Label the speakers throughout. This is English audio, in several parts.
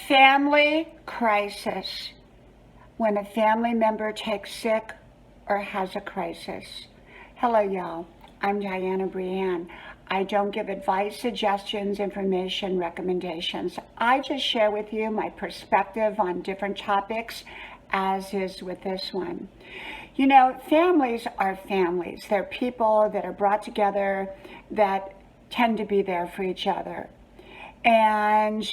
Speaker 1: Family crisis. When a family member takes sick or has a crisis. Hello, y'all. I'm Dianna Brianne. I don't give advice, suggestions, information, recommendations. I just share with you my perspective on different topics, as is with this one. You know, families are families. They're people that are brought together that tend to be there for each other. And,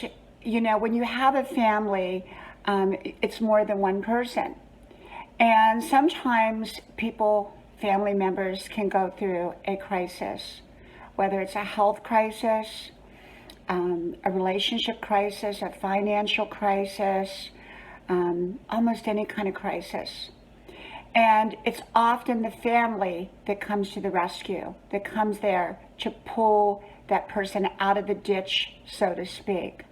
Speaker 1: you know, when you have a family, it's more than one person. And sometimes family members can go through a crisis, whether it's a health crisis, a relationship crisis, a financial crisis, almost any kind of crisis. And it's often the family that comes to the rescue, that comes there to pull that person out of the ditch, so to speak.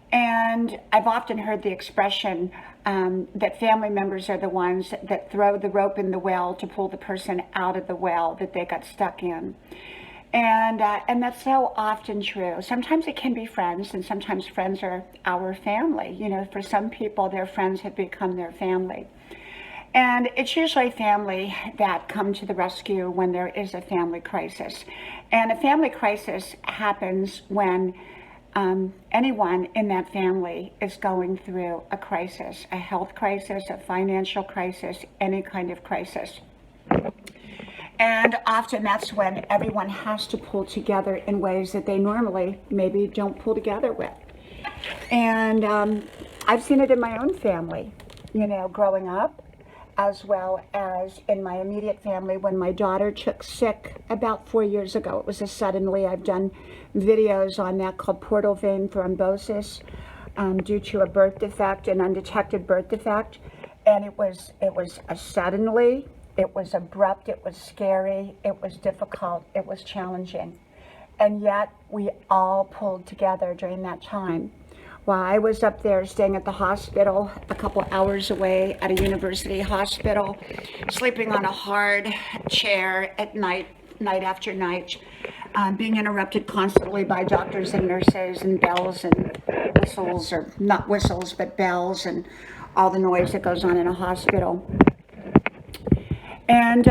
Speaker 1: And I've often heard the expression that family members are the ones that throw the rope in the well to pull the person out of the well that they got stuck in. And that's so often true. Sometimes it can be friends, and sometimes friends are our family. You know, for some people, their friends have become their family. And it's usually family that come to the rescue when there is a family crisis. And a family crisis happens when anyone in that family is going through a crisis, a health crisis, a financial crisis, any kind of crisis. And often that's when everyone has to pull together in ways that they normally maybe don't pull together with. And I've seen it in my own family, you know, growing up, as well as in my immediate family when my daughter took sick about 4 years ago. It was a suddenly. I've done videos on that called portal vein thrombosis due to a birth defect, an undetected birth defect. And it was a suddenly, it was abrupt, it was scary, it was difficult, it was challenging. And yet we all pulled together during that time. While I was up there staying at the hospital a couple hours away at a university hospital, sleeping on a hard chair at night after night, being interrupted constantly by doctors and nurses and bells and whistles, or not whistles, but bells and all the noise that goes on in a hospital. And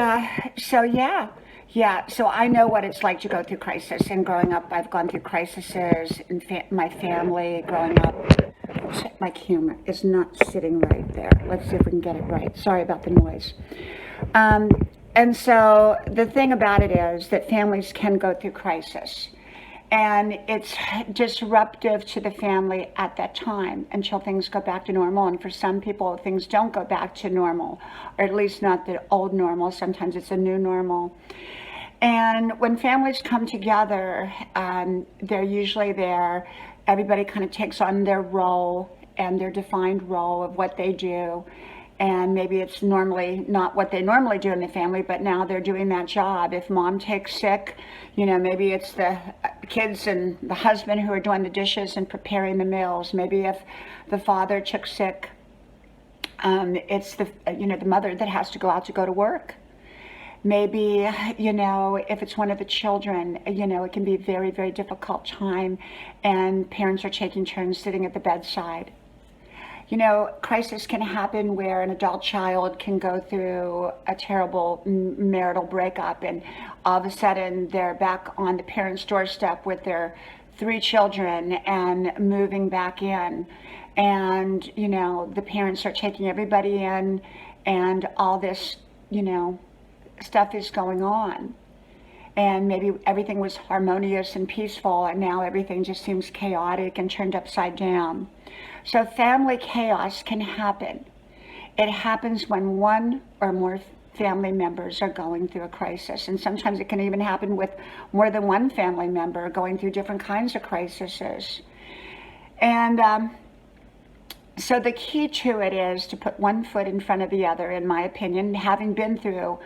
Speaker 1: so I know what it's like to go through crisis. And growing up, I've gone through crises in my family growing up. My camera is not sitting right there. Let's see if we can get it right. Sorry about the noise. And so the thing about it is that families can go through crisis. And it's disruptive to the family at that time until things go back to normal. And for some people, things don't go back to normal, or at least not the old normal. Sometimes it's a new normal. And when families come together, they're usually there. Everybody kind of takes on their role and their defined role of what they do. And maybe it's normally not what they normally do in the family, but now they're doing that job. If mom takes sick, you know, maybe it's the kids and the husband who are doing the dishes and preparing the meals. Maybe if the father took sick, it's the mother that has to go to work. Maybe, you know, if it's one of the children, you know, it can be a very, very difficult time, and parents are taking turns sitting at the bedside. You know, crisis can happen where an adult child can go through a terrible marital breakup, and all of a sudden they're back on the parents' doorstep with their 3 children and moving back in. And, you know, the parents are taking everybody in, and all this, you know, stuff is going on. And maybe everything was harmonious and peaceful, and now everything just seems chaotic and turned upside down. So family chaos can happen. It happens when one or more family members are going through a crisis. And sometimes it can even happen with more than one family member going through different kinds of crises. And so the key to it is to put one foot in front of the other, in my opinion, having been through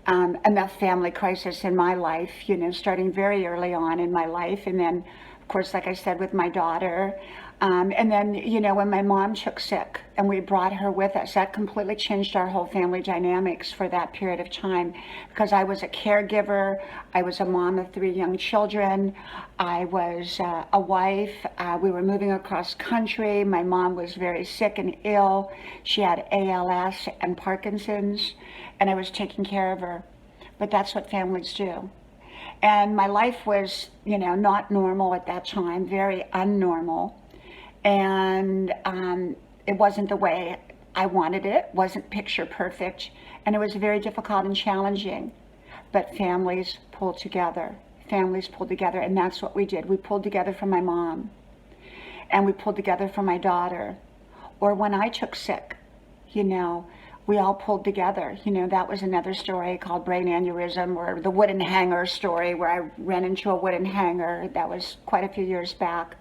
Speaker 1: enough family crisis in my life, you know, starting very early on in my life. And then, of course, like I said, with my daughter, And then, when my mom took sick and we brought her with us, that completely changed our whole family dynamics for that period of time, because I was a caregiver. I was a mom of 3 young children. I was a wife. We were moving across country. My mom was very sick and ill. She had ALS and Parkinson's, and I was taking care of her. But that's what families do. And my life was, not normal at that time, very unnormal. And it wasn't the way I wanted it, wasn't picture perfect, and it was very difficult and challenging. But families pulled together. Families pulled together, and that's what we did. We pulled together for my mom, and we pulled together for my daughter. Or when I took sick, we all pulled together. That was another story called brain aneurysm, or the wooden hanger story, where I ran into a wooden hanger. That was quite a few years back.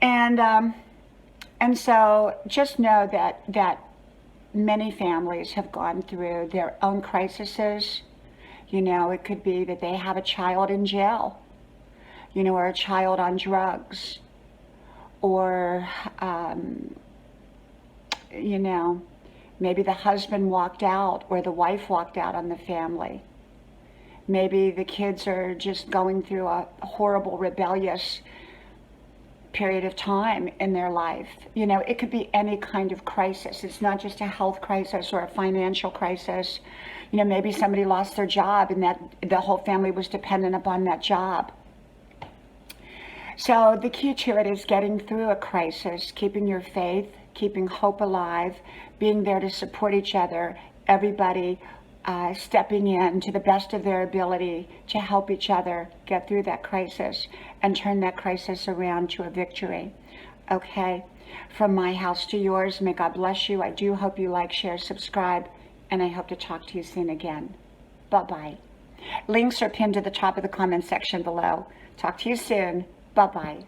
Speaker 1: And so just know that many families have gone through their own crises. It could be that they have a child in jail, or a child on drugs, or, maybe the husband walked out or the wife walked out on the family. Maybe the kids are just going through a horrible, rebellious period of time in their life. It could be any kind of crisis. It's not just a health crisis or a financial crisis. Maybe somebody lost their job and that the whole family was dependent upon that job. So the key to it is getting through a crisis, keeping your faith, keeping hope alive, being there to support each other, everybody stepping in to the best of their ability to help each other get through that crisis and turn that crisis around to a victory. Okay? From my house to yours, may God bless you. I do hope you like, share, subscribe, and I hope to talk to you soon again. Bye-bye. Links are pinned to the top of the comment section below. Talk to you soon. Bye-bye.